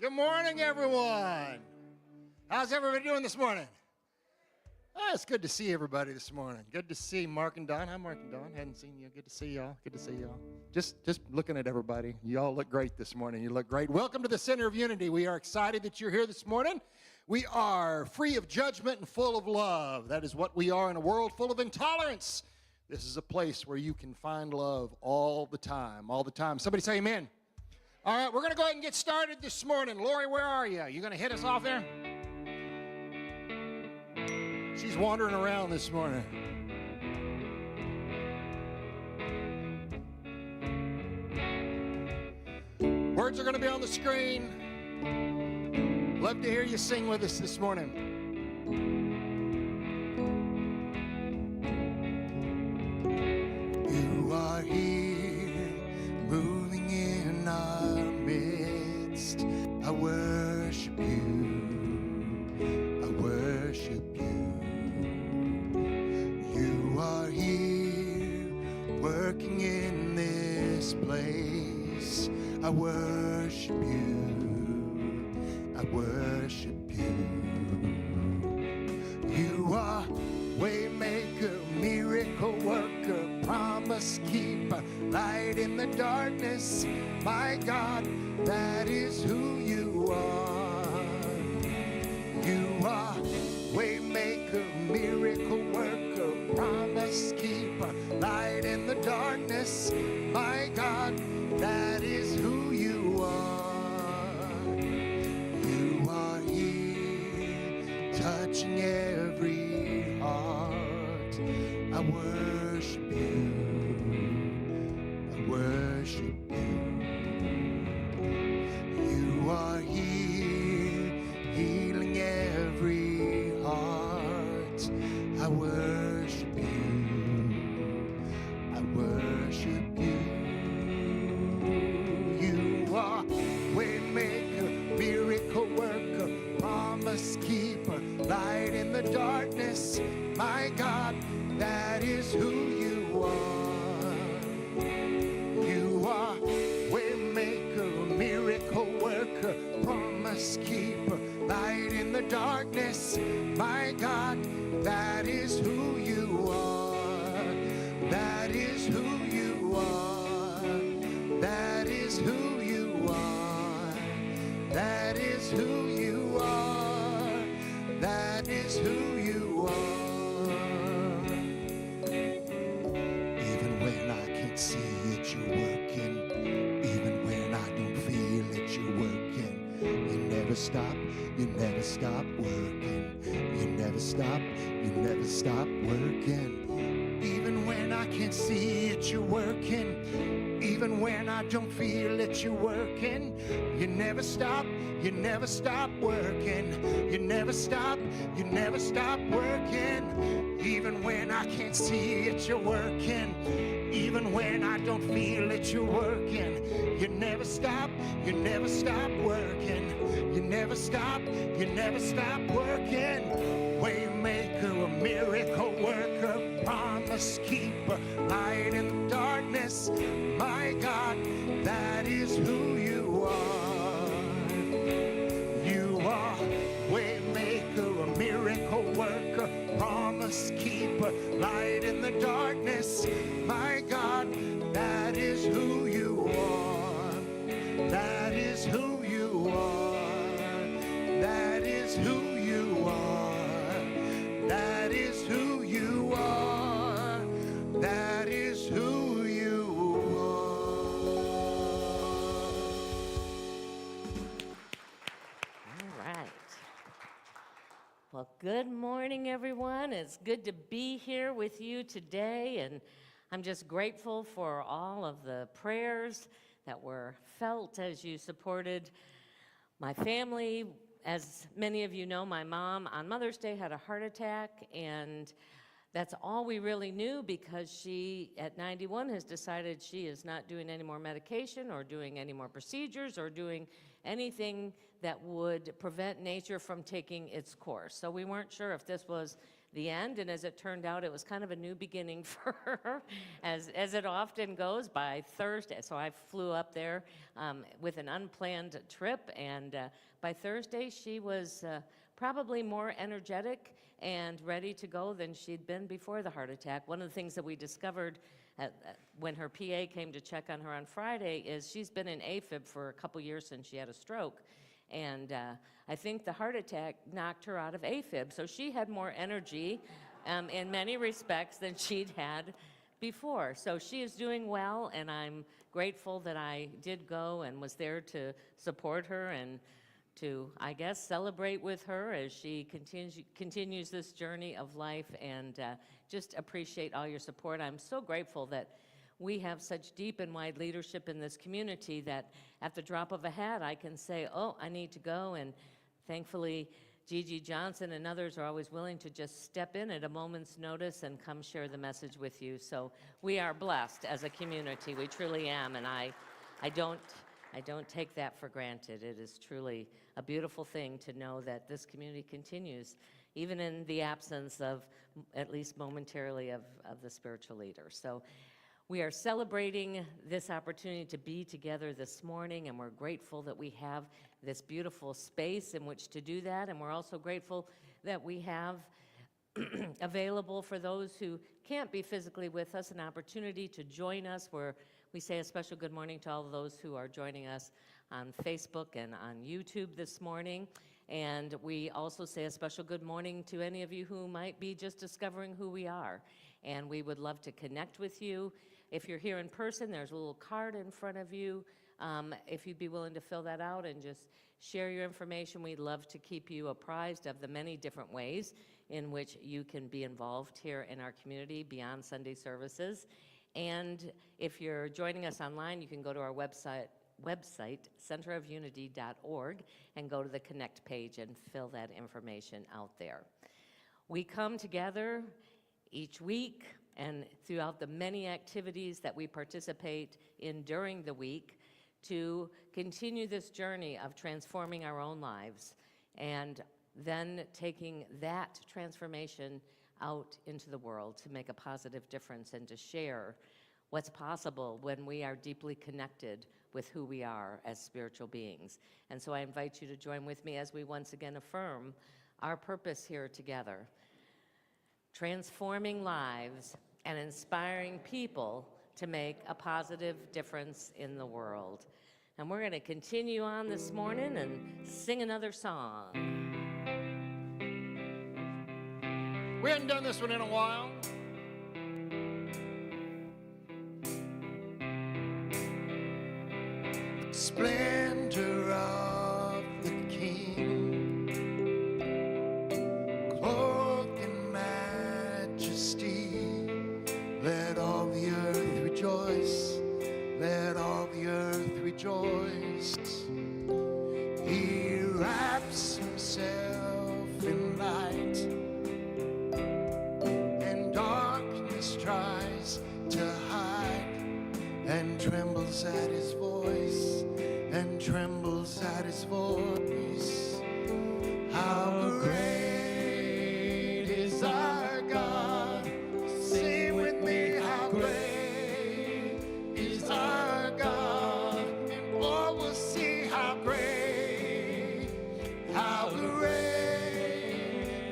Good morning, everyone. How's everybody doing this morning? Oh, it's good to see everybody this morning. Good to see Mark and Don. Hi, Mark and Don. Hadn't seen you. Good to see y'all. Good to see y'all. Just looking at everybody. You all look great this morning. You look great. Welcome to the Center of Unity. We are excited that you're here this morning. We are free of judgment and full of love. That is what we are in a world full of intolerance. This is a place where you can find love all the time, all the time. Somebody say amen. All right, we're going to go ahead and get started this morning. Lori, where are you? You going to hit us off there? She's wandering around this morning. Words are going to be on the screen. Love to hear you sing with us this morning. You are here, moving in our midst. I worship you. I worship you. You are here, working in this place. I worship you. I worship you. You are waymaker, miracle worker, promise keeper, light in the darkness. My God, that is who you are. You are waymaker, miracle worker, promise keeper, light in the darkness. My God, that is who you are. You are here, touching every heart. I worship you. I worship you. You are here, healing every heart. I worship you. I worship you. You are waymaker, miracle worker, promise keeper, light in the darkness. My God, that is who you are. You are waymaker, miracle worker, promise keeper, light in the darkness. My God, that is who you are. That is who you are. That is who you are. That is who you are. That is who you are. Even when I can't see it, you're working. Even when I don't feel it, you're working. You never stop. You never stop working. You never stop. You never stop working. Even when I can't see it, you're working. Even when I don't feel that you're working, you never stop working. You never stop working. Even when I can't see it, you're working. Even when I don't feel that you're working, you never stop working. You never stop working. Waymaker, a miracle worker, promise keeper, light in the darkness. My God, that is who you are. You are waymaker, a miracle worker, promise keeper, light in the darkness. My God, that is who you are. That is who you are. That is who you are. That is who you are. That is who you are. All right. Well, good morning, everyone. It's good to be here with you today, and I'm just grateful for all of the prayers that were felt as you supported my family. As many of you know, my mom on Mother's Day had a heart attack, and that's all we really knew because she, at 91, has decided she is not doing any more medication or doing any more procedures or doing anything that would prevent nature from taking its course. So we weren't sure if this was the end, and as it turned out, it was kind of a new beginning for her, as it often goes by Thursday. So I flew up there with an unplanned trip, and by Thursday, she was probably more energetic and ready to go than she'd been before the heart attack. One of the things that we discovered when her PA came to check on her on Friday is she's been in AFib for a couple years since she had a stroke. And I think the heart attack knocked her out of AFib. So she had more energy in many respects than she'd had before. So she is doing well, and I'm grateful that I did go and was there to support her and to, I guess, celebrate with her as she continues this journey of life, and just appreciate all your support. I'm so grateful that we have such deep and wide leadership in this community that at the drop of a hat, I can say, oh, I need to go, and thankfully, Gigi Johnson and others are always willing to just step in at a moment's notice and come share the message with you. So we are blessed as a community. We truly am, and I don't take that for granted. It is truly a beautiful thing to know that this community continues, even in the absence of, at least momentarily, of the spiritual leader. So we are celebrating this opportunity to be together this morning, and we're grateful that we have this beautiful space in which to do that, and we're also grateful that we have available for those who can't be physically with us an opportunity to join us, where we say a special good morning to all of those who are joining us on Facebook and on YouTube this morning. And we also say a special good morning to any of you who might be just discovering who we are. And we would love to connect with you. If you're here in person, there's a little card in front of you. If you'd be willing to fill that out and just share your information, we'd love to keep you apprised of the many different ways in which you can be involved here in our community beyond Sunday services. And if you're joining us online, you can go to our website, centerofunity.org, and go to the Connect page and fill that information out there. We come together each week and throughout the many activities that we participate in during the week to continue this journey of transforming our own lives and then taking that transformation out into the world to make a positive difference and to share what's possible when we are deeply connected with who we are as spiritual beings. And so I invite you to join with me as we once again affirm our purpose here together: transforming lives and inspiring people to make a positive difference in the world. And we're going to continue on this morning and sing another song. We hadn't done this one in a while. Splendor of the King, clothed in majesty, let all the earth rejoice, let rejoiced. He wraps himself in light, and darkness tries to hide, and trembles at his voice, and trembles at his voice. How great is our God. Sing with me, how great is our God. And all will see how great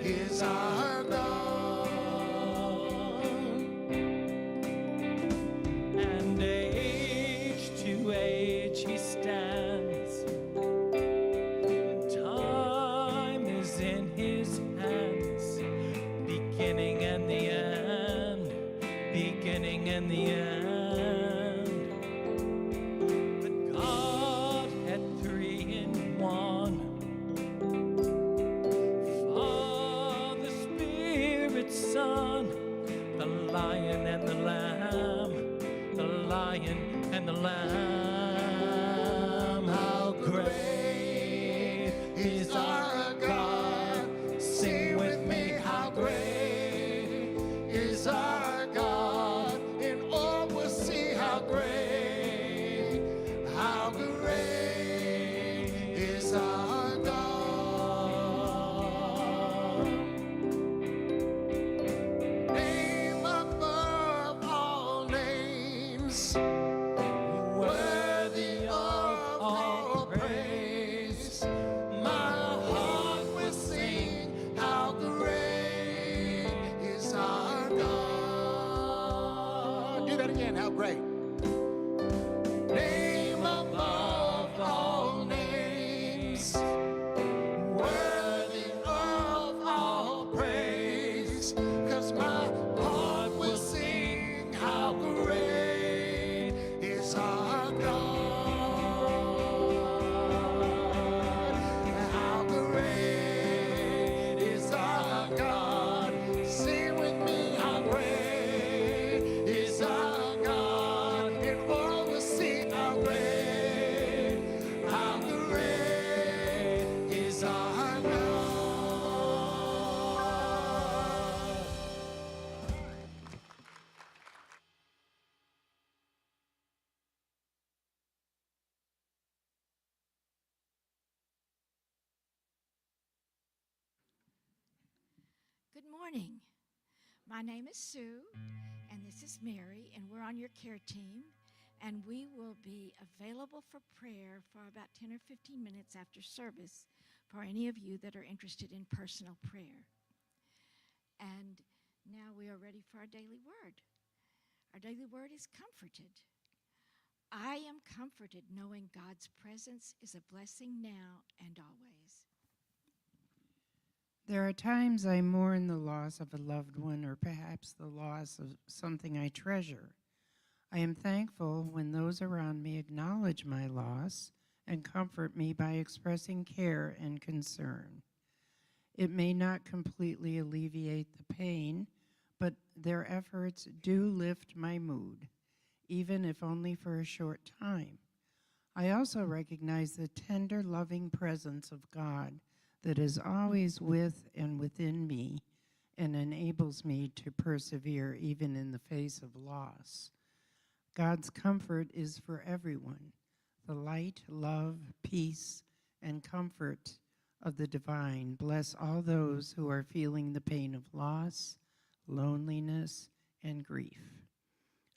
is our God. And age to age he stands, and time is in his hands, beginning and the end, beginning and the end. The Godhead three in one, Father, Spirit, Son, the Lion and the Lamb, the Lion and the Lamb. How great is our God. Sing with me, how great is our God. And all will see how great is our God. Name above all names, worthy of all praise. My heart will sing, how great is our God. Do that again, how great. Name above all names, worthy of all praise. 'Cause my heart will sing, how great is our God. How great is our God. Sing with me, how great is our God. And all will see how great is our God. Good morning. My name is Sue, and this is Mary, and we're on your care team. And we will be available for prayer for about 10 or 15 minutes after service for any of you that are interested in personal prayer. And now we are ready for our daily word. Our daily word is comforted. I am comforted knowing God's presence is a blessing now and always. There are times I mourn the loss of a loved one or perhaps the loss of something I treasure. I am thankful when those around me acknowledge my loss and comfort me by expressing care and concern. It may not completely alleviate the pain, but their efforts do lift my mood, even if only for a short time. I also recognize the tender, loving presence of God that is always with and within me and enables me to persevere even in the face of loss. God's comfort is for everyone. The light, love, peace, and comfort of the divine bless all those who are feeling the pain of loss, loneliness, and grief.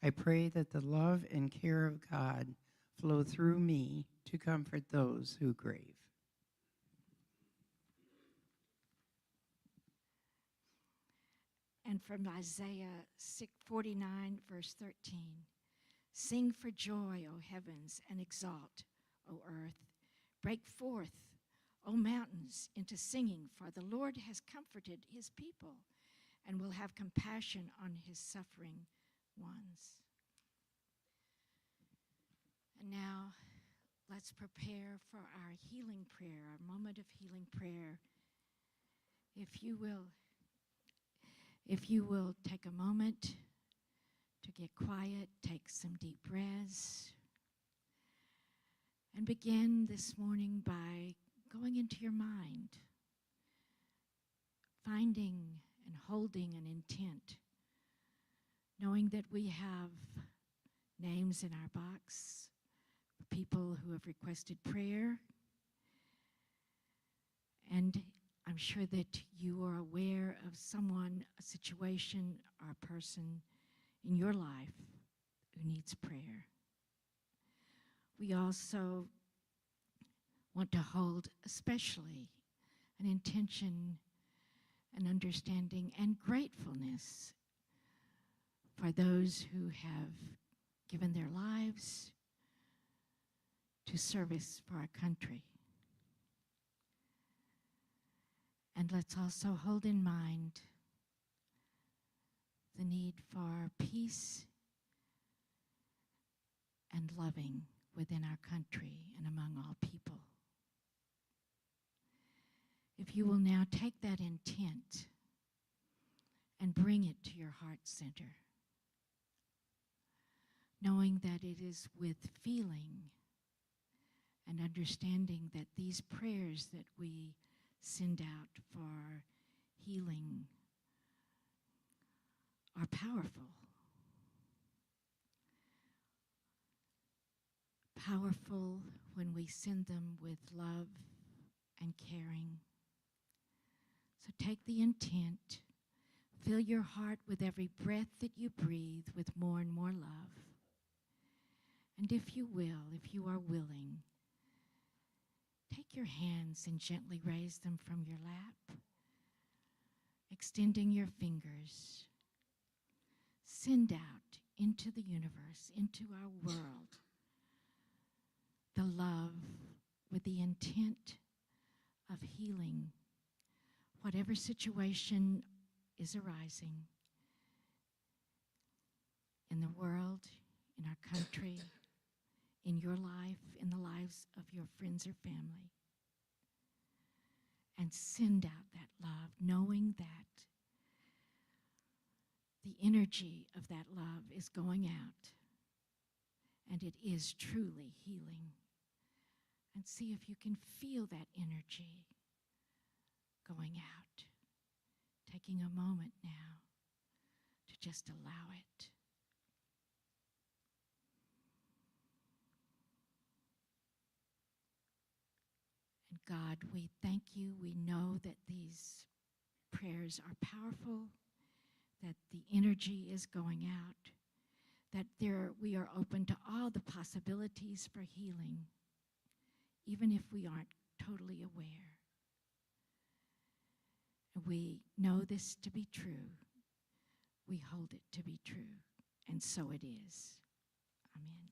I pray that the love and care of God flow through me to comfort those who grieve. And from Isaiah 49, verse 13. Sing for joy, O heavens, and exalt, O earth. Break forth, O mountains, into singing, for the Lord has comforted his people and will have compassion on his suffering ones. And now, let's prepare for our healing prayer, our moment of healing prayer. If you will take a moment to get quiet, take some deep breaths. And begin this morning by going into your mind, finding and holding an intent, knowing that we have names in our box for people who have requested prayer. And I'm sure that you are aware of someone, a situation, or a person in your life who needs prayer. We also want to hold especially an intention, an understanding, and gratefulness for those who have given their lives to service for our country. And let's also hold in mind the need for peace and loving within our country and among all people. If you will now take that intent and bring it to your heart center, knowing that it is with feeling and understanding that these prayers that we send out for healing are powerful. Powerful when we send them with love and caring. So take the intent, fill your heart with every breath that you breathe with more and more love. And if you will, if you are willing, take your hands and gently raise them from your lap, extending your fingers. Send out into the universe, into our world, the love with the intent of healing whatever situation is arising in the world, in our country, in your life, in the lives of your friends or family. And send out that love, knowing that the energy of that love is going out, and it is truly healing. And see if you can feel that energy going out. Taking a moment now to just allow it. And God, we thank you. We know that these prayers are powerful, that the energy is going out, that we are open to all the possibilities for healing, even if we aren't totally aware. We know this to be true. We hold it to be true, and so it is. Amen.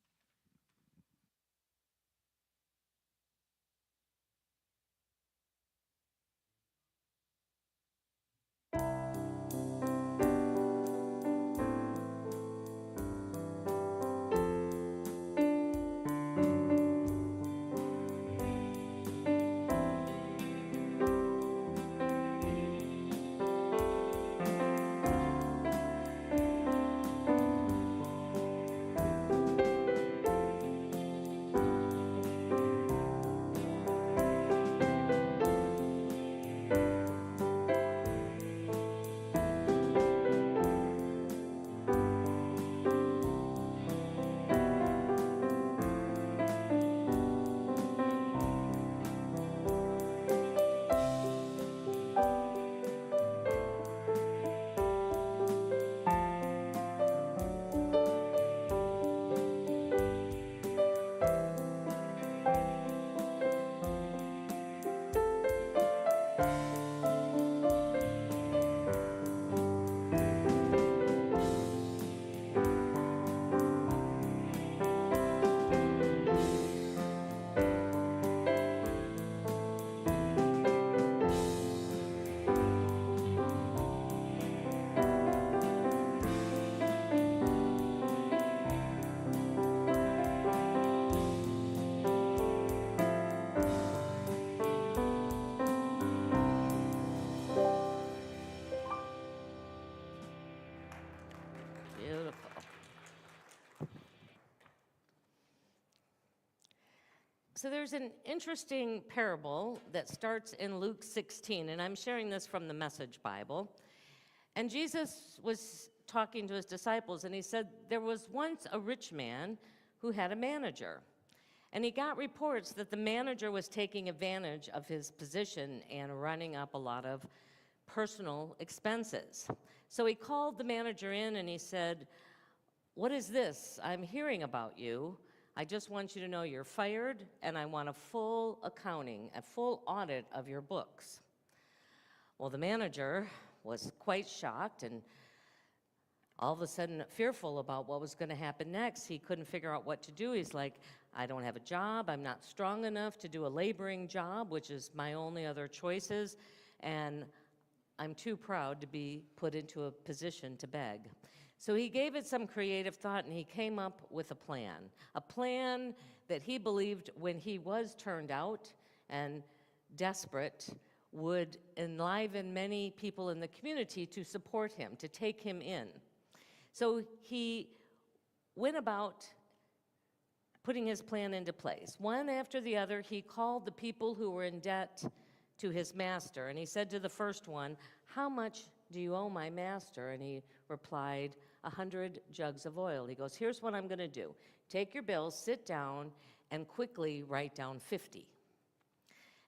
So there's an interesting parable that starts in Luke 16, and I'm sharing this from the Message Bible. And Jesus was talking to his disciples, and he said, there was once a rich man who had a manager. And he got reports that the manager was taking advantage of his position and running up a lot of personal expenses. So he called the manager in and he said, what is this I'm hearing about you? I just want you to know you're fired, and I want a full accounting, a full audit of your books. Well, the manager was quite shocked and all of a sudden fearful about what was going to happen next. He couldn't figure out what to do. He's like, I don't have a job. I'm not strong enough to do a laboring job, which is my only other choices, and I'm too proud to be put into a position to beg. So he gave it some creative thought, and he came up with a plan that he believed when he was turned out and desperate would enliven many people in the community to support him, to take him in. So he went about putting his plan into place. One after the other, he called the people who were in debt to his master, and he said to the first one, how much do you owe my master? And he replied, 100 jugs of oil. He goes, here's what I'm going to do. Take your bills, sit down, and quickly write down 50.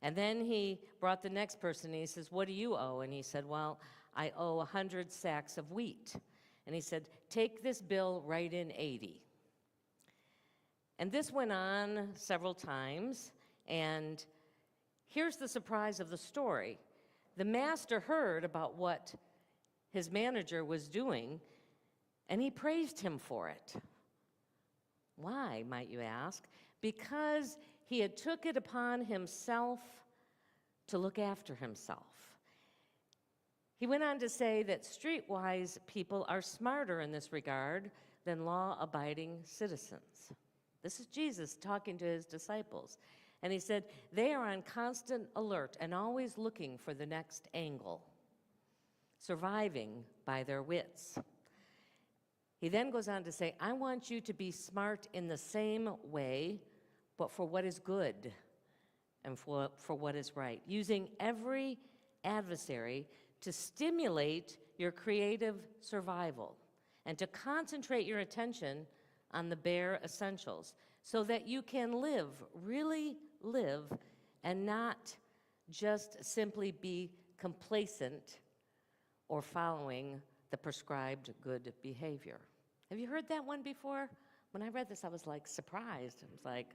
And then he brought the next person, and he says, what do you owe? And he said, well, I owe 100 sacks of wheat. And he said, take this bill, write in 80. And this went on several times, and here's the surprise of the story. The master heard about what his manager was doing, and he praised him for it. Why, might you ask? Because he had took it upon himself to look after himself. He went on to say that streetwise people are smarter in this regard than law-abiding citizens. This is Jesus talking to his disciples. And he said, they are on constant alert and always looking for the next angle, surviving by their wits. He then goes on to say, I want you to be smart in the same way, but for what is good and for what is right, using every adversary to stimulate your creative survival and to concentrate your attention on the bare essentials so that you can live, really live, and not just simply be complacent or following the prescribed good behavior. Have you heard that one before? When I read this, I was like surprised. I was like,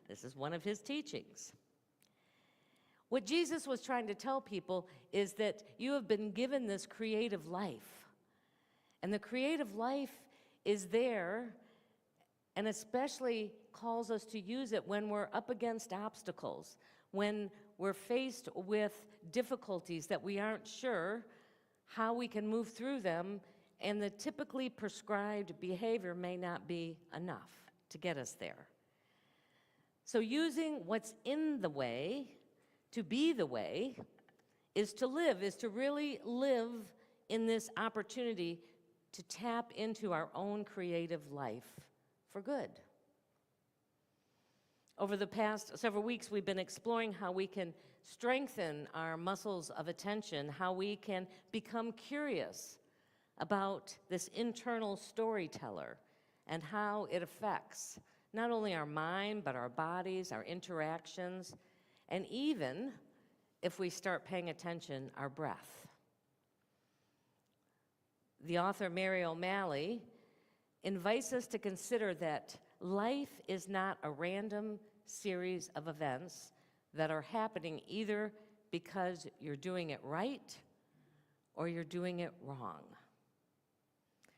this is one of his teachings. What Jesus was trying to tell people is that you have been given this creative life. And the creative life is there, and especially calls us to use it when we're up against obstacles, when we're faced with difficulties that we aren't sure how we can move through them, and the typically prescribed behavior may not be enough to get us there. So using what's in the way to be the way is to live, is to really live in this opportunity to tap into our own creative life for good. Over the past several weeks, we've been exploring how we can strengthen our muscles of attention, how we can become curious about this internal storyteller and how it affects not only our mind, but our bodies, our interactions, and even, if we start paying attention, our breath. The author Mary O'Malley invites us to consider that life is not a random series of events that are happening either because you're doing it right or you're doing it wrong.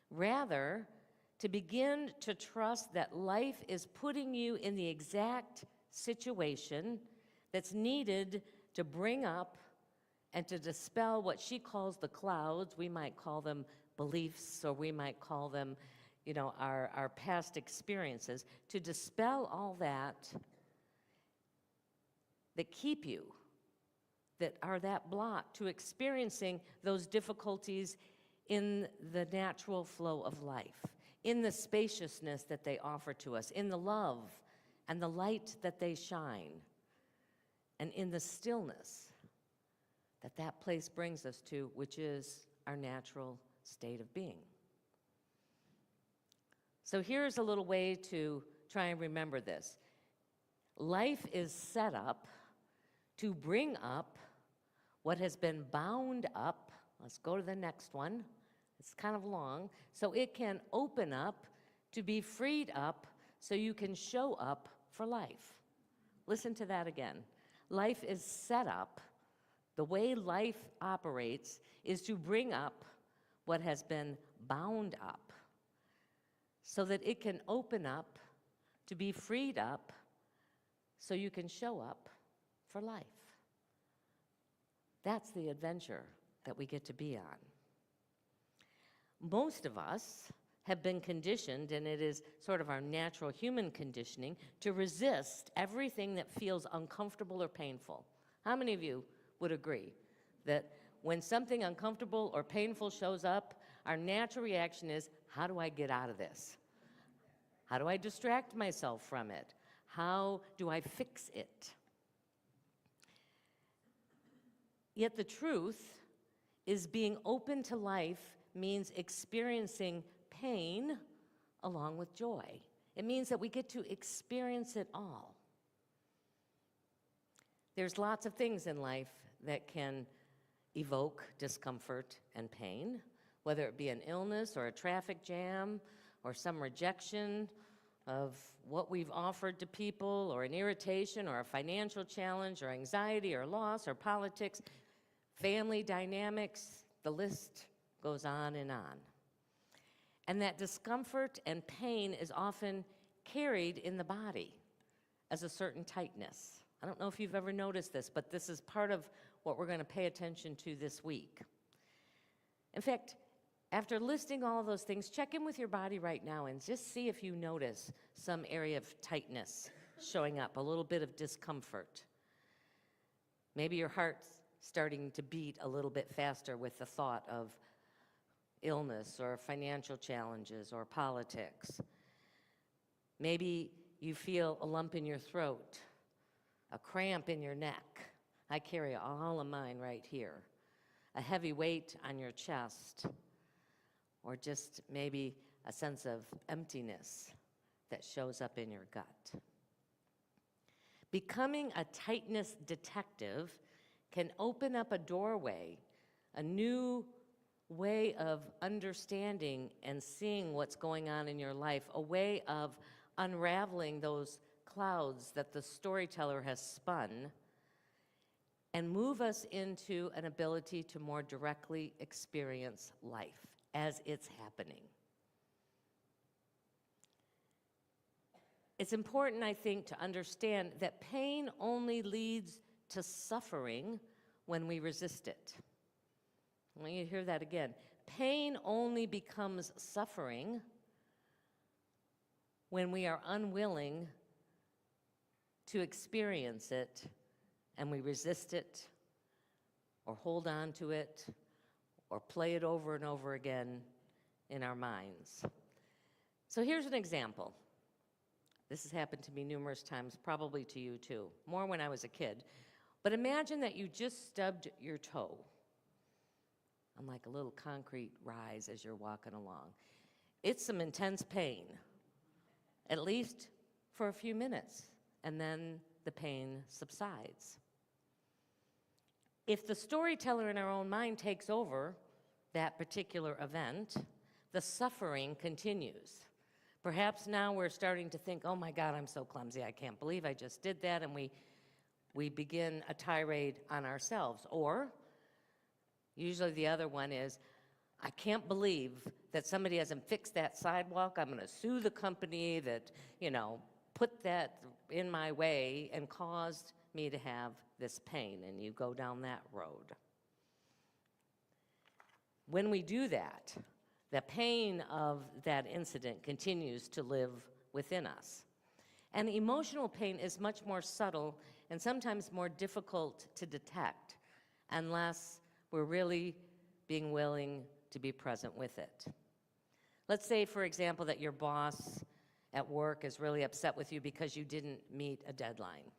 Rather, to begin to trust that life is putting you in the exact situation that's needed to bring up and to dispel what she calls the clouds. We might call them beliefs, or we might call them, our past experiences, to dispel all that keep you, that are that block to experiencing those difficulties in the natural flow of life, in the spaciousness that they offer to us, in the love and the light that they shine, and in the stillness that that place brings us to, which is our natural state of being. So here's a little way to try and remember this. Life is set up to bring up what has been bound up. Let's go to the next one. It's kind of long. So it can open up to be freed up so you can show up for life. Listen to that again. Life is set up. The way life operates is to bring up what has been bound up so that it can open up to be freed up so you can show up for life. That's the adventure that we get to be on. Most of us have been conditioned, and it is sort of our natural human conditioning, to resist everything that feels uncomfortable or painful. How many of you would agree that when something uncomfortable or painful shows up, our natural reaction is, how do I get out of this? How do I distract myself from it? How do I fix it? Yet the truth is being open to life means experiencing pain along with joy. It means that we get to experience it all. There's lots of things in life that can evoke discomfort and pain, whether it be an illness or a traffic jam or some rejection of what we've offered to people, or an irritation or a financial challenge or anxiety or loss or politics, family dynamics, the list goes on and on. And that discomfort and pain is often carried in the body as a certain tightness. I don't know if you've ever noticed this, but this is part of what we're going to pay attention to this week. In fact, after listing all of those things, check in with your body right now and just see if you notice some area of tightness showing up, a little bit of discomfort. Maybe your heart's starting to beat a little bit faster with the thought of illness or financial challenges or politics. Maybe you feel a lump in your throat, a cramp in your neck. I carry all of mine right here. A heavy weight on your chest, or just maybe a sense of emptiness that shows up in your gut. Becoming a tightness detective can open up a doorway, a new way of understanding and seeing what's going on in your life, a way of unraveling those clouds that the storyteller has spun, and move us into an ability to more directly experience life as it's happening. It's important, I think, to understand that pain only leads to suffering when we resist it. I want you to hear that again. Pain only becomes suffering when we are unwilling to experience it and we resist it or hold on to it or play it over and over again in our minds. So here's an example. This has happened to me numerous times, probably to you too, more when I was a kid. But imagine that you just stubbed your toe on like a little concrete rise as you're walking along. It's some intense pain, at least for a few minutes, and then the pain subsides. If the storyteller in our own mind takes over that particular event, the suffering continues. Perhaps now we're starting to think, oh my God, I'm so clumsy, I can't believe I just did that, and we begin a tirade on ourselves. Or, usually the other one is, I can't believe that somebody hasn't fixed that sidewalk. I'm going to sue the company that, put that in my way and caused me to have this pain. And you go down that road. When we do that, the pain of that incident continues to live within us. And emotional pain is much more subtle and sometimes more difficult to detect unless we're really being willing to be present with it. Let's say, for example, that your boss at work is really upset with you because you didn't meet a deadline.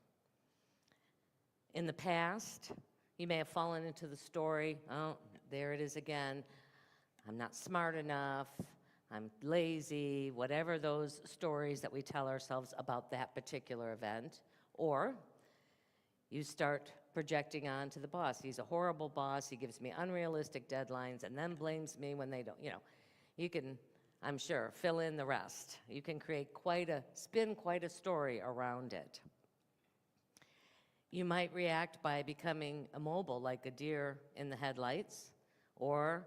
In the past, you may have fallen into the story, oh, there it is again. I'm not smart enough. I'm lazy, whatever those stories that we tell ourselves about that particular event. Or you start projecting on to the boss. He's a horrible boss. He gives me unrealistic deadlines and then blames me when they don't. You can, I'm sure, fill in the rest. You can spin quite a story around it. You might react by becoming immobile like a deer in the headlights, or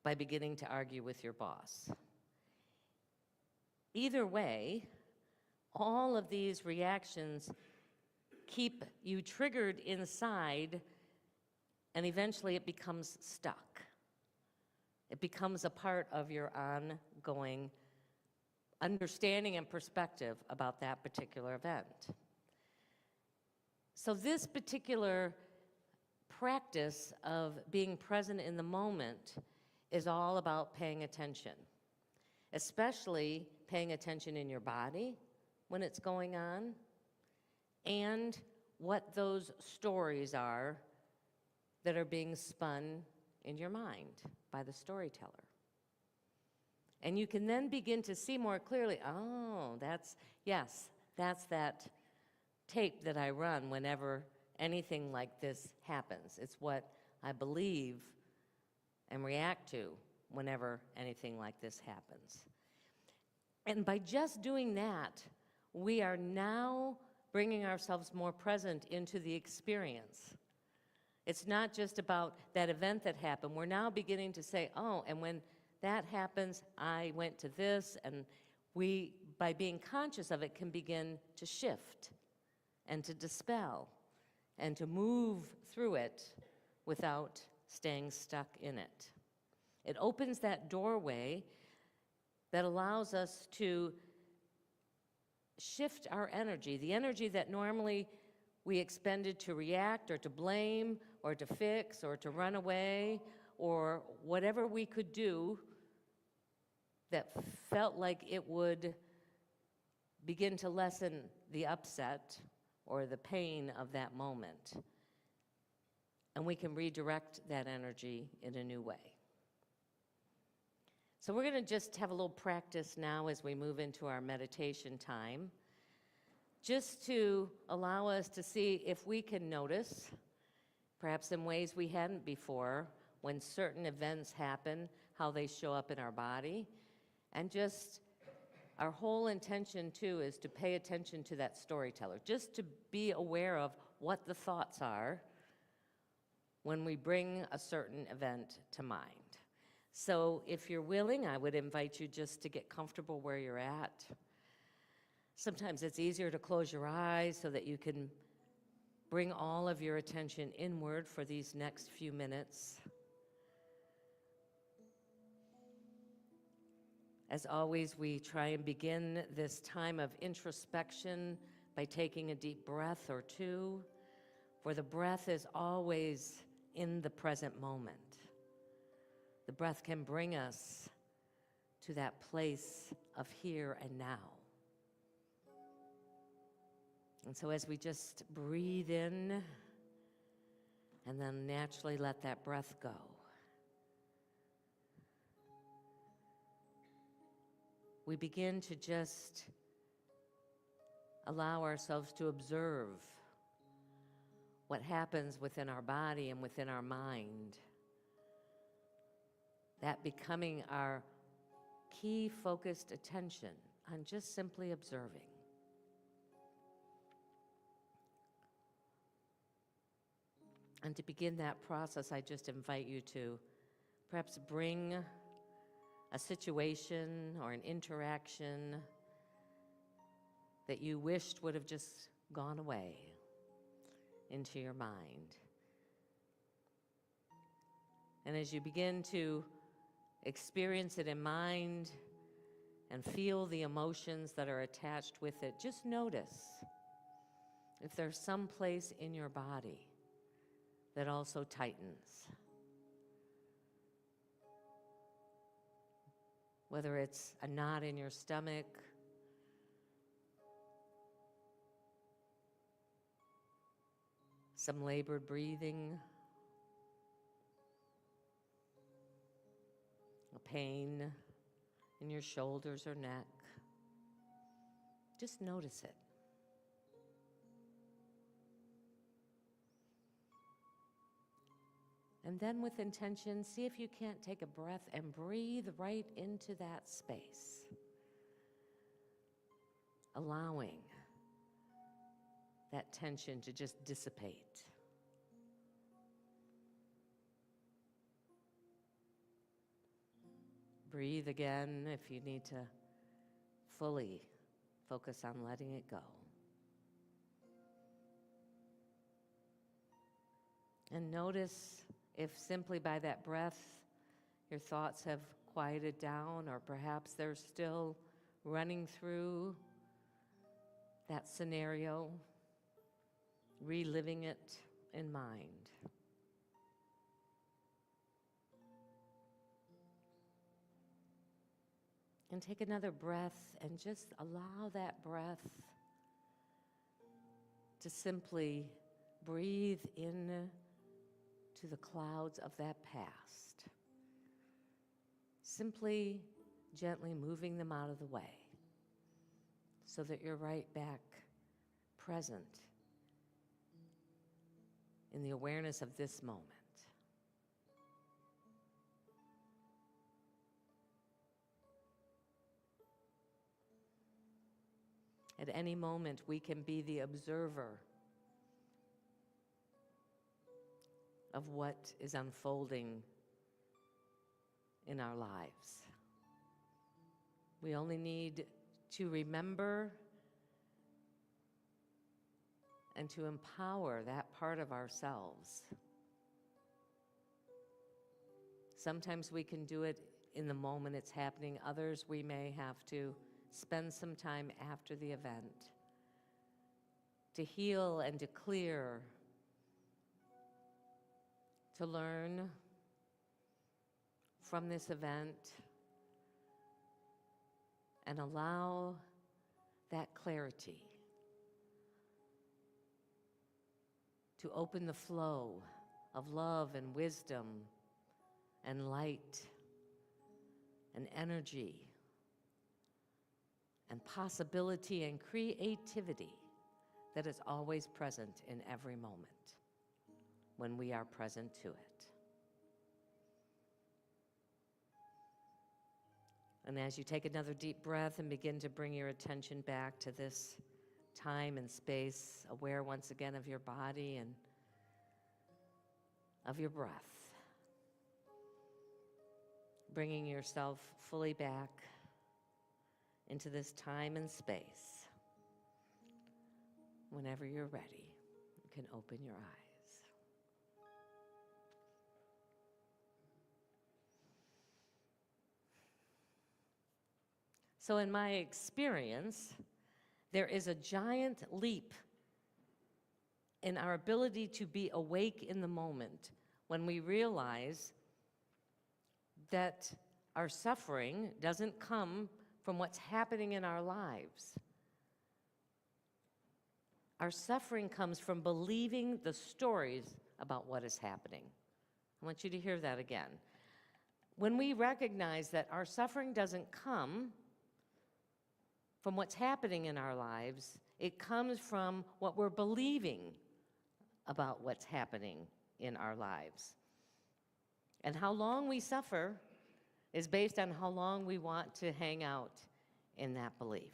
by beginning to argue with your boss. Either way, all of these reactions keep you triggered inside, and eventually it becomes stuck. It becomes a part of your ongoing understanding and perspective about that particular event. So this particular practice of being present in the moment is all about paying attention, especially paying attention in your body when it's going on, and what those stories are that are being spun in your mind by the storyteller. And you can then begin to see more clearly, oh, that's that tape that I run whenever anything like this happens. It's what I believe and react to whenever anything like this happens. And by just doing that, we are now bringing ourselves more present into the experience. It's not just about that event that happened. We're now beginning to say, oh, and when that happens, I went to this, and we, by being conscious of it, can begin to shift and to dispel and to move through it without staying stuck in it. It opens that doorway that allows us to shift our energy, the energy that normally we expended to react or to blame or to fix or to run away or whatever we could do that felt like it would begin to lessen the upset or the pain of that moment. And we can redirect that energy in a new way. So we're going to just have a little practice now as we move into our meditation time, just to allow us to see if we can notice, perhaps in ways we hadn't before, when certain events happen, how they show up in our body. And just our whole intention, too, is to pay attention to that storyteller, just to be aware of what the thoughts are when we bring a certain event to mind. So if you're willing, I would invite you just to get comfortable where you're at. Sometimes it's easier to close your eyes so that you can bring all of your attention inward for these next few minutes. As always, we try and begin this time of introspection by taking a deep breath or two, for the breath is always in the present moment. The breath can bring us to that place of here and now. And so as we just breathe in and then naturally let that breath go, we begin to just allow ourselves to observe what happens within our body and within our mind. That becoming our key focused attention on just simply observing. And to begin that process, I just invite you to perhaps bring a situation or an interaction that you wished would have just gone away into your mind. And as you begin to experience it in mind and feel the emotions that are attached with it, just notice if there's some place in your body that also tightens. Whether it's a knot in your stomach some labored breathing, a pain in your shoulders or neck. Just notice it. And then with intention, see if you can't take a breath and breathe right into that space, allowing that tension to just dissipate. Breathe again if you need to fully focus on letting it go. And notice if simply by that breath your thoughts have quieted down, or perhaps they're still running through that scenario, reliving it in mind. And take another breath and just allow that breath to simply breathe in to the clouds of that past. Simply, gently moving them out of the way so that you're right back present in the awareness of this moment. At any moment, we can be the observer of what is unfolding in our lives. We only need to remember and to empower that part of ourselves. Sometimes we can do it in the moment it's happening. Others, we may have to spend some time after the event to heal and to clear, to learn from this event and allow that clarity to open the flow of love and wisdom and light and energy and possibility and creativity that is always present in every moment when we are present to it. And as you take another deep breath and begin to bring your attention back to this time and space, aware once again of your body and of your breath, bringing yourself fully back into this time and space. Whenever you're ready, you can open your eyes. So in my experience, there is a giant leap in our ability to be awake in the moment when we realize that our suffering doesn't come from what's happening in our lives. Our suffering comes from believing the stories about what is happening. I want you to hear that again. When we recognize that our suffering doesn't come from what's happening in our lives, it comes from what we're believing about what's happening in our lives. And how long we suffer is based on how long we want to hang out in that belief.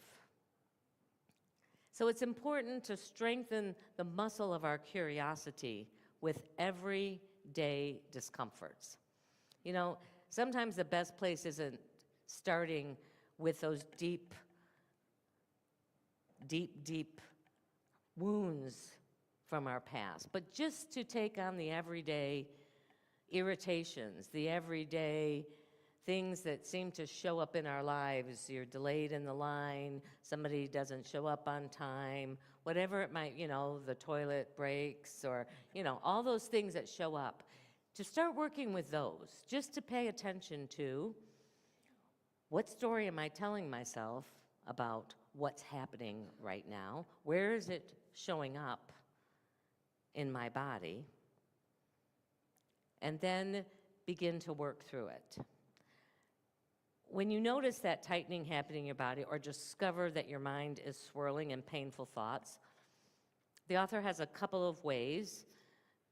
So it's important to strengthen the muscle of our curiosity with everyday discomforts. You know, sometimes the best place isn't starting with those deep wounds from our past, but just to take on the everyday irritations, the everyday things that seem to show up in our lives. You're delayed in the line, somebody doesn't show up on time, whatever it might, the toilet breaks, or, all those things that show up. To start working with those, just to pay attention to what story am I telling myself about what's happening right now? Where is it showing up in my body, and then begin to work through it. When you notice that tightening happening in your body or discover that your mind is swirling in painful thoughts, the author has a couple of ways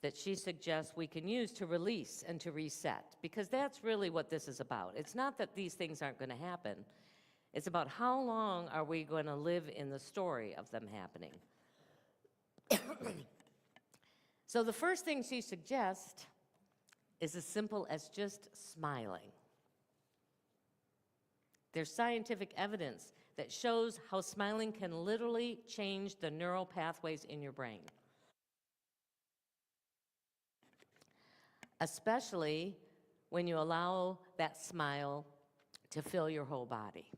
that she suggests we can use to release and to reset, because that's really what this is about. It's not that these things aren't going to happen. It's about how long are we going to live in the story of them happening. So the first thing she suggests is as simple as just smiling. There's scientific evidence that shows how smiling can literally change the neural pathways in your brain, especially when you allow that smile to fill your whole body.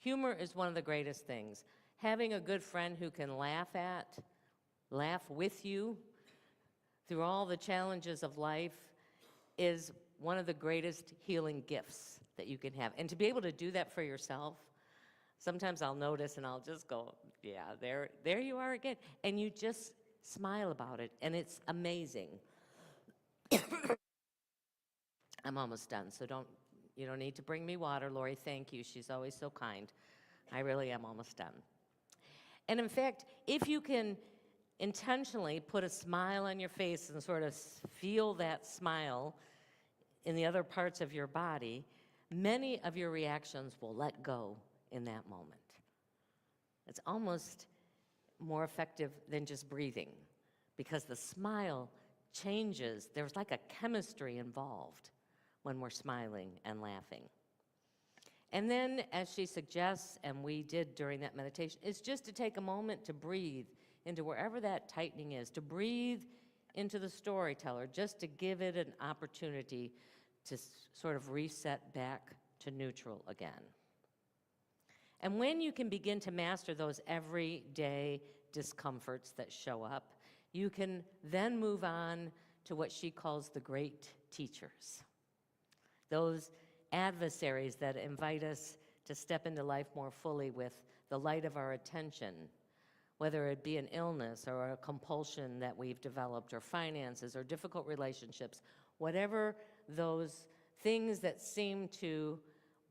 Humor is one of the greatest things. Having a good friend who can laugh with you through all the challenges of life is one of the greatest healing gifts that you can have. And to be able to do that for yourself, sometimes I'll notice and I'll just go, yeah, there you are again. And you just smile about it, and it's amazing. I'm almost done, so you don't need to bring me water, Lori. Thank you. She's always so kind. I really am almost done. And in fact, if you can intentionally put a smile on your face and sort of feel that smile in the other parts of your body, many of your reactions will let go in that moment. It's almost more effective than just breathing, because the smile changes. There's like a chemistry involved when we're smiling and laughing. And then, as she suggests, and we did during that meditation, is just to take a moment to breathe into wherever that tightening is, to breathe into the storyteller, just to give it an opportunity to sort of reset back to neutral again. And when you can begin to master those everyday discomforts that show up, you can then move on to what she calls the great teachers. Those adversaries that invite us to step into life more fully with the light of our attention, whether it be an illness or a compulsion that we've developed, or finances or difficult relationships, whatever those things that seem to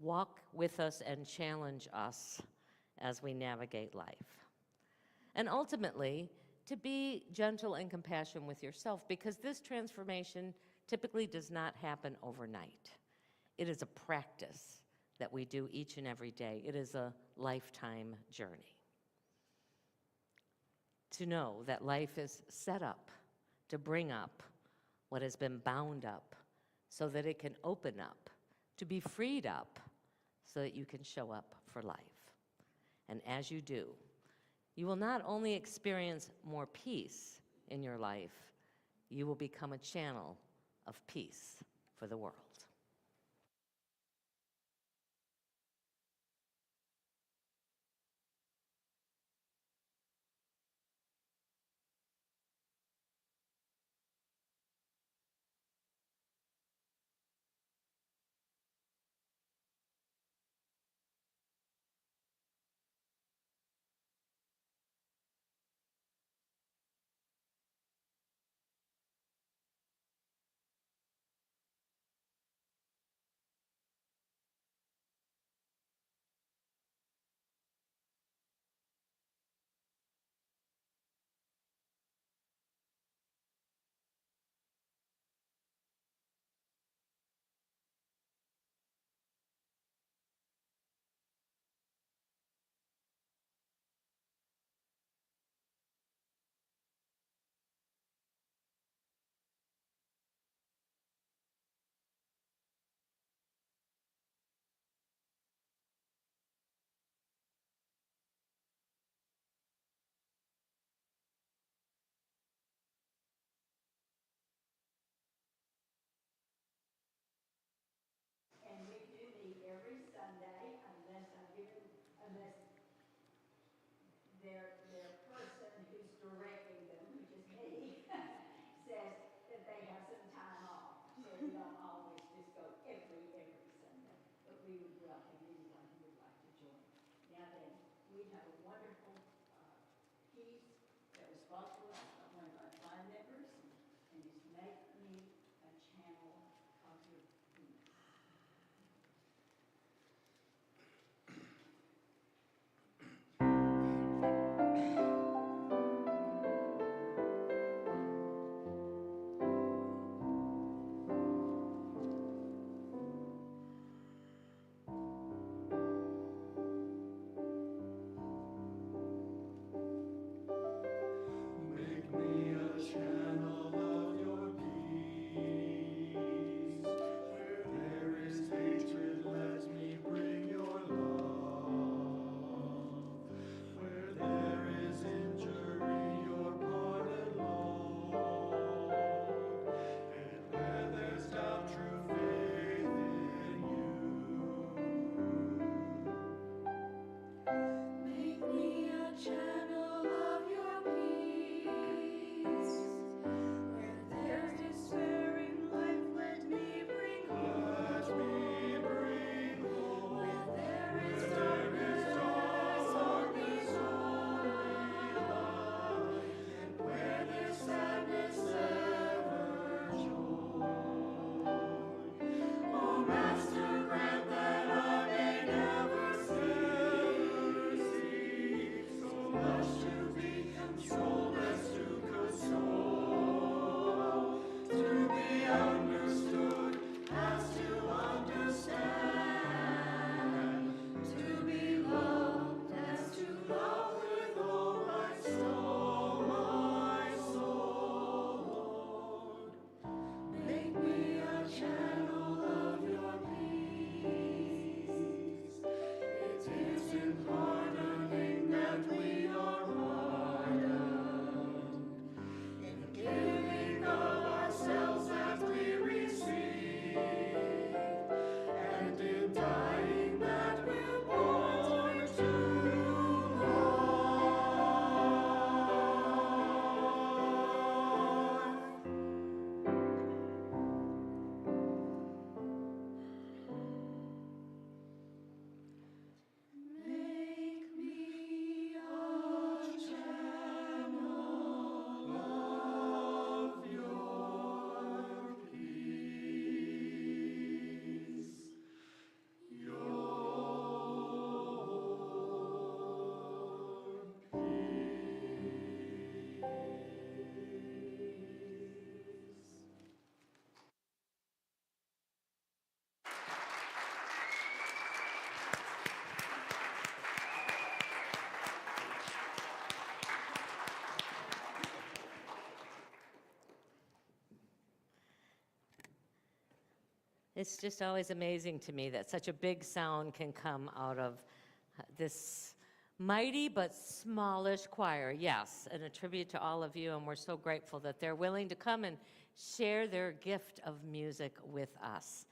walk with us and challenge us as we navigate life. And ultimately, to be gentle and compassionate with yourself, because this transformation typically does not happen overnight. It is a practice that we do each and every day. It is a lifetime journey. To know that life is set up to bring up what has been bound up so that it can open up, to be freed up so that you can show up for life. And as you do, you will not only experience more peace in your life, you will become a channel of peace for the world. And we do meet every Sunday, unless their person who's directing them, which is me, says that they have some time off. So we don't always just go every Sunday, but we would welcome anyone who would like to join. Now then, we have a wonderful piece that was brought to us by one of our choir members. It's just always amazing to me that such a big sound can come out of this mighty but smallish choir. Yes, and a tribute to all of you, and we're so grateful that they're willing to come and share their gift of music with us.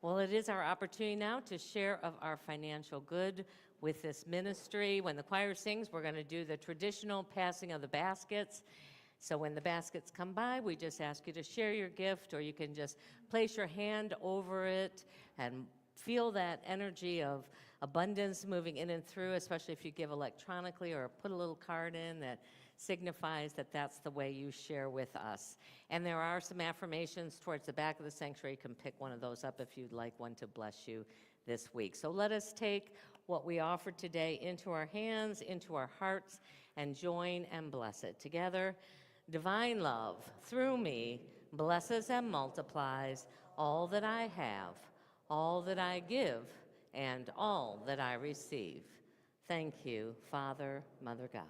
Well, it is our opportunity now to share of our financial good with this ministry. When the choir sings, we're going to do the traditional passing of the baskets. So when the baskets come by, we just ask you to share your gift, or you can just place your hand over it and feel that energy of abundance moving in and through, especially if you give electronically or put a little card in that signifies that that's the way you share with us. And there are some affirmations towards the back of the sanctuary. You can pick one of those up if you'd like one to bless you this week. So let us take what we offered today into our hands, into our hearts, and join and bless it together. Divine love, through me, blesses and multiplies all that I have, all that I give, and all that I receive. Thank you, Father, Mother God.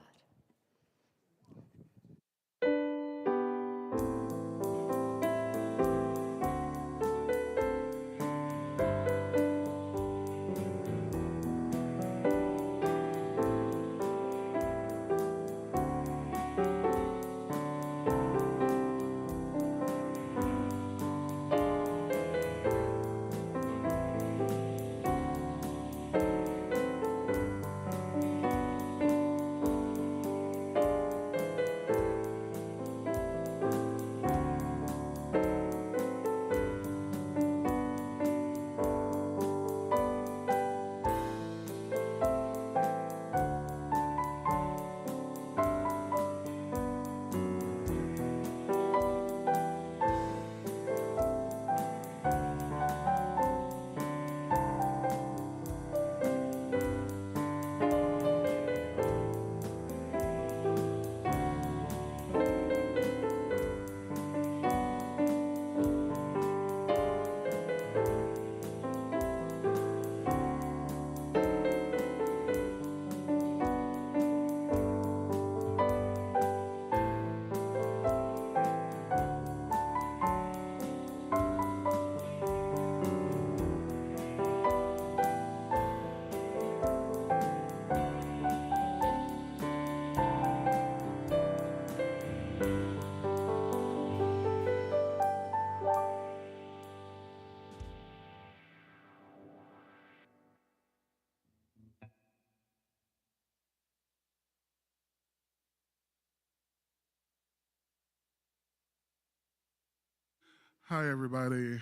Hi, everybody.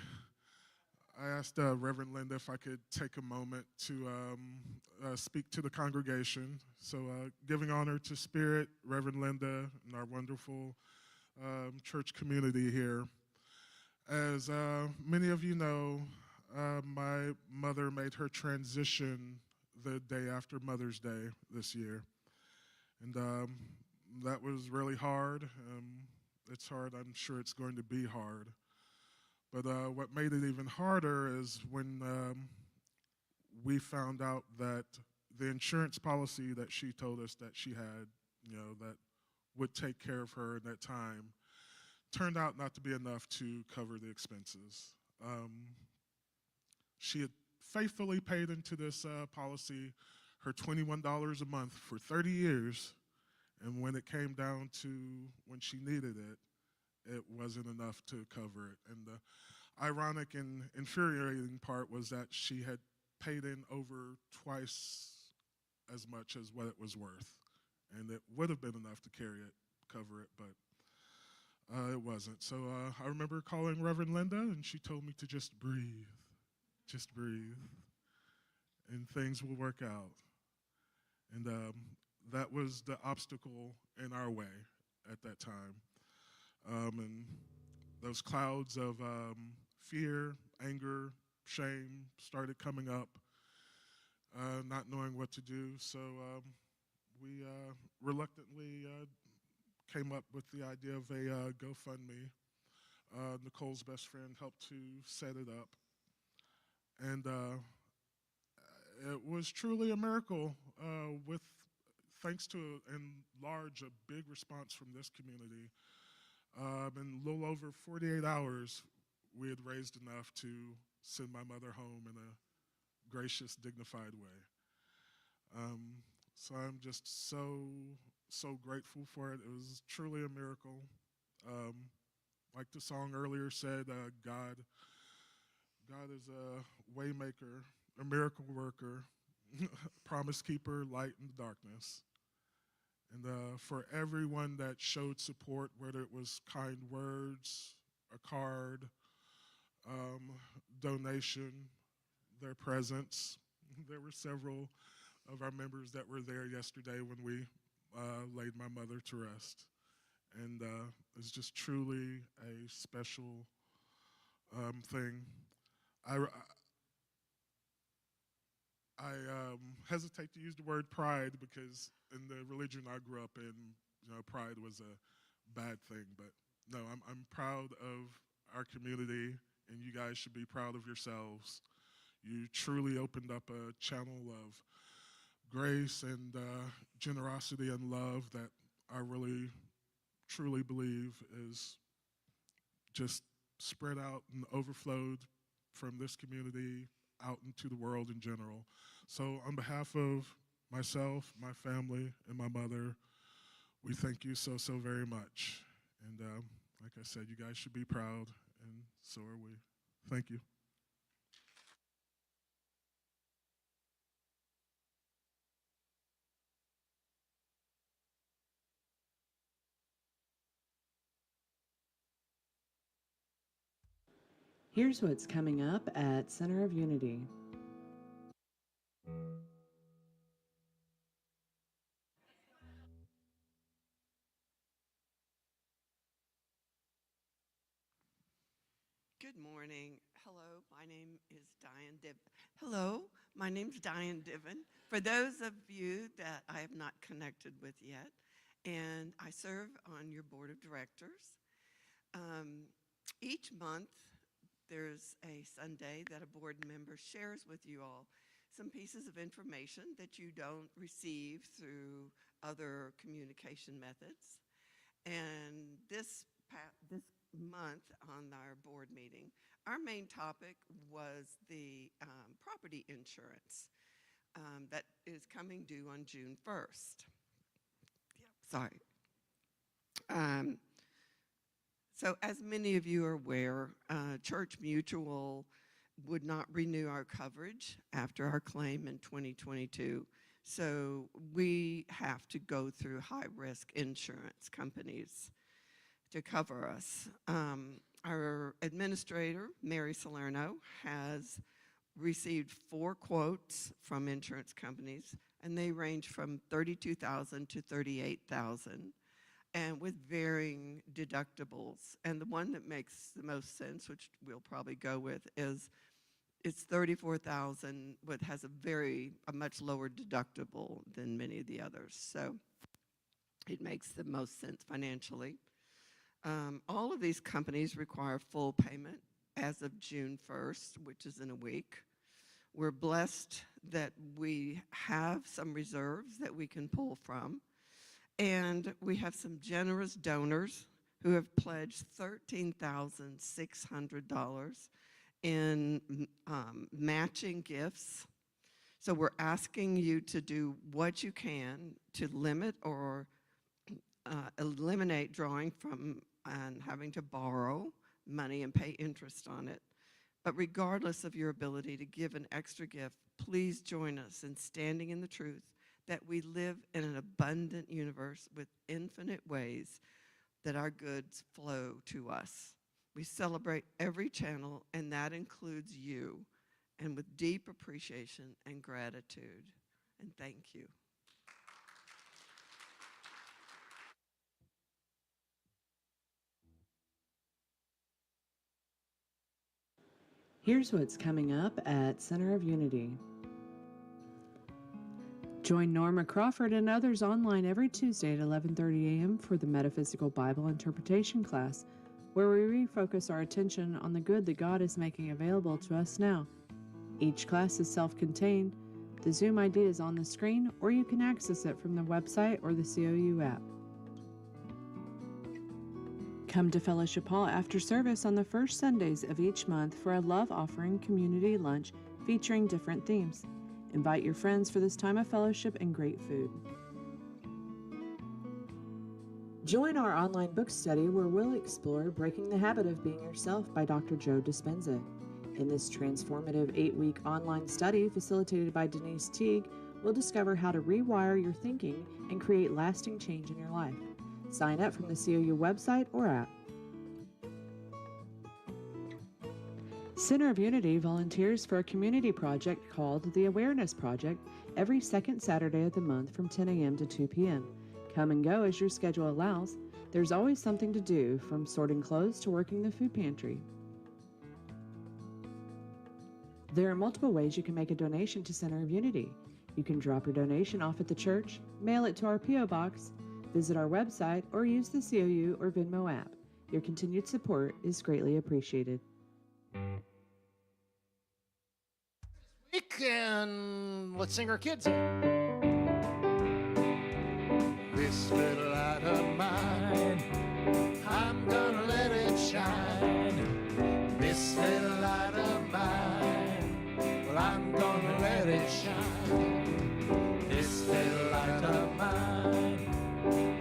I asked Reverend Linda if I could take a moment to speak to the congregation. So, giving honor to Spirit, Reverend Linda, and our wonderful church community here. As many of you know, my mother made her transition the day after Mother's Day this year. And that was really hard. It's hard. I'm sure it's going to be hard. But what made it even harder is when we found out that the insurance policy that she told us that she had, that would take care of her in that time, turned out not to be enough to cover the expenses. She had faithfully paid into this policy her $21 a month for 30 years, and when it came down to when she needed it, it wasn't enough to cover it. And the ironic and infuriating part was that she had paid in over twice as much as what it was worth. And it would have been enough to cover it, but it wasn't. So I remember calling Reverend Linda, and she told me to just breathe, and things will work out. And that was the obstacle in our way at that time. And those clouds of fear, anger, shame started coming up, not knowing what to do. So we reluctantly came up with the idea of a GoFundMe. Nicole's best friend helped to set it up. And it was truly a miracle with, thanks to, in large, a big response from this community. In a little over 48 hours, we had raised enough to send my mother home in a gracious, dignified way. So I'm just so grateful for it. It was truly a miracle. Like the song earlier said, God is a waymaker, a miracle worker, promise keeper, light in the darkness. And for everyone that showed support, whether it was kind words, a card, donation, their presence. There were several of our members that were there yesterday when we laid my mother to rest. And it's just truly a special thing. I hesitate to use the word pride because in the religion I grew up in, pride was a bad thing. But no, I'm proud of our community, and you guys should be proud of yourselves. You truly opened up a channel of grace and generosity and love that I really, truly believe is just spread out and overflowed from this community out into the world in general. So on behalf of myself, my family, and my mother, we thank you so very much. And like I said, you guys should be proud, and so are we. Thank you. Here's what's coming up at Center of Unity. Good morning. Hello, my name is Diane Div. Hello, my name's Diane Diven. For those of you that I have not connected with yet, and I serve on your board of directors. Each month, there's a Sunday that a board member shares with you all some pieces of information that you don't receive through other communication methods. And this month on our board meeting, our main topic was the property insurance that is coming due on June 1st. Sorry. So as many of you are aware, Church Mutual would not renew our coverage after our claim in 2022. So we have to go through high-risk insurance companies to cover us. Our administrator, Mary Salerno, has received 4 quotes from insurance companies, and they range from $32,000 to $38,000, and with varying deductibles. And the one that makes the most sense, which we'll probably go with, is it's $34,000, but has a much lower deductible than many of the others. So it makes the most sense financially. All of these companies require full payment as of June 1st, which is in a week. We're blessed that we have some reserves that we can pull from. And we have some generous donors who have pledged $13,600 in matching gifts. So we're asking you to do what you can to limit or eliminate drawing from and having to borrow money and pay interest on it. But regardless of your ability to give an extra gift, please join us in standing in the truth that we live in an abundant universe with infinite ways that our goods flow to us. We celebrate every channel, and that includes you, and with deep appreciation and gratitude. And thank you. Here's what's coming up at Center of Unity. Join Norma Crawford and others online every Tuesday at 11:30 a.m. for the Metaphysical Bible Interpretation class, where we refocus our attention on the good that God is making available to us now. Each class is self-contained. The Zoom ID is on the screen, or you can access it from the website or the COU app. Come to Fellowship Hall after service on the first Sundays of each month for a love offering community lunch featuring different themes. Invite your friends for this time of fellowship and great food. Join our online book study where we'll explore Breaking the Habit of Being Yourself by Dr. Joe Dispenza. In this transformative 8-week online study facilitated by Denise Teague, we'll discover how to rewire your thinking and create lasting change in your life. Sign up from the COU website or app. Center of Unity volunteers for a community project called the Awareness Project every second Saturday of the month from 10 a.m. to 2 p.m. Come and go as your schedule allows. There's always something to do, from sorting clothes to working the food pantry. There are multiple ways you can make a donation to Center of Unity. You can drop your donation off at the church, mail it to our P.O. Box, visit our website, or use the COU or Venmo app. Your continued support is greatly appreciated. And let's sing our kids in. This little light of mine, I'm gonna let it shine. This little light of mine, well, I'm gonna let it shine. This little light of mine,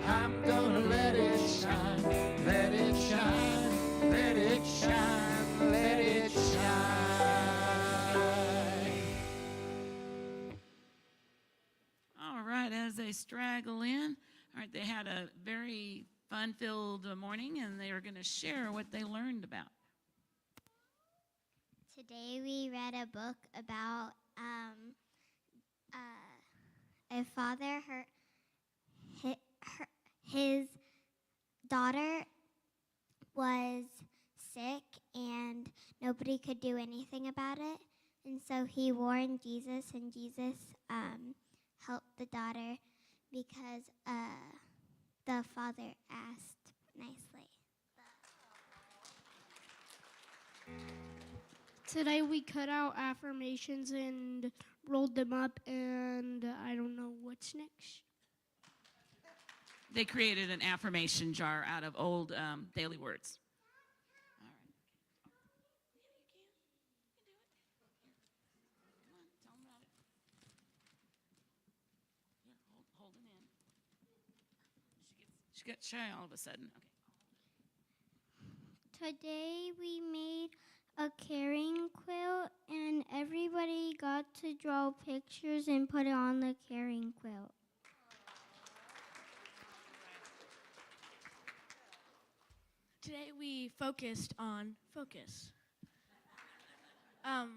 I'm gonna let it shine. Let it shine, let it shine, let it shine. All right, as they straggle in, all right, they had a very fun-filled morning, and they are going to share what they learned about. Today we read a book about a father. His daughter was sick, and nobody could do anything about it. And so he warned Jesus, and Jesus helped the daughter because the father asked nicely. Today we cut out affirmations and rolled them up, and I don't know what's next. They created an affirmation jar out of old daily words. All right. Come on, tell them about it. Here, hold it in. She gets shy all of a sudden. Okay. Today we made a carrying quilt, and everybody got to draw pictures and put it on the carrying quilt. Today we focused on focus.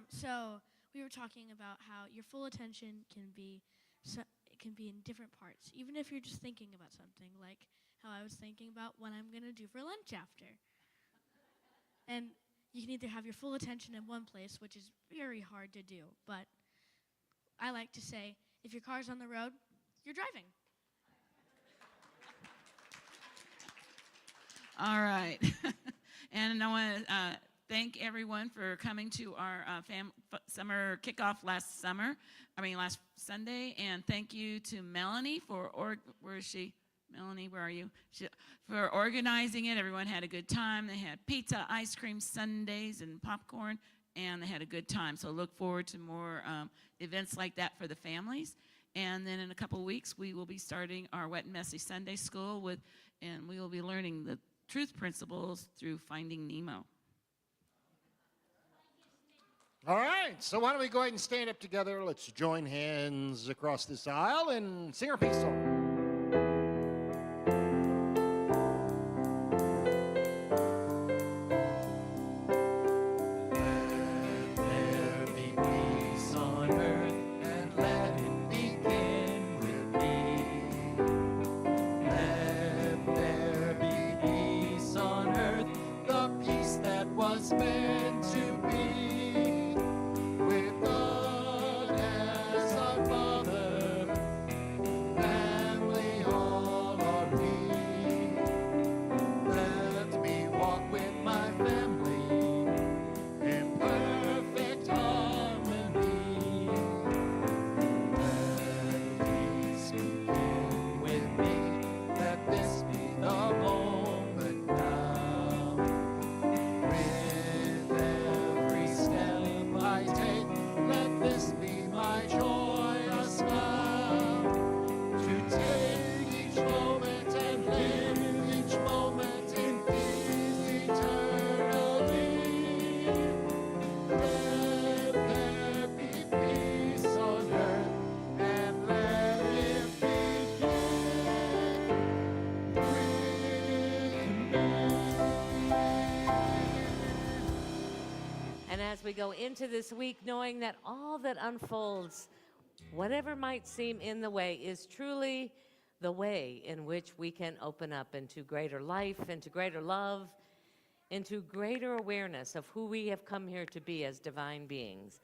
So we were talking about how your full attention can be in different parts, even if you're just thinking about something, like how I was thinking about what I'm going to do for lunch after. And you can either have your full attention in one place, which is very hard to do, but I like to say, if your car's on the road, you're driving. All right. And I want to thank everyone for coming to our summer kickoff last Sunday. And thank you to Melanie for, where is she? Melanie, where are you? For organizing it. Everyone had a good time. They had pizza, ice cream, sundaes, and popcorn, and they had a good time. So look forward to more events like that for the families. And then in a couple weeks, we will be starting our Wet and Messy Sunday School and we will be learning the truth principles through Finding Nemo. All right, so why don't we go ahead and stand up together. Let's join hands across this aisle and sing our peace song. With God as our Father, we go into this week knowing that all that unfolds, whatever might seem in the way, is truly the way in which we can open up into greater life, into greater love, into greater awareness of who we have come here to be as divine beings.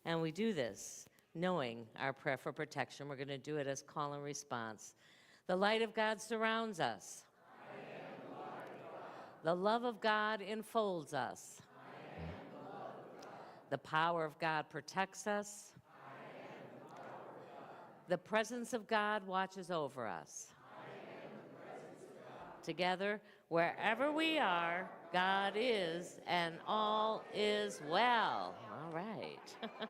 And we do this knowing our prayer for protection. We're going to do it as call and response. The light of God surrounds us. The love of God enfolds us. The power of God protects us. The presence of God watches over us. Together, wherever we are, God is, and all is well. All right.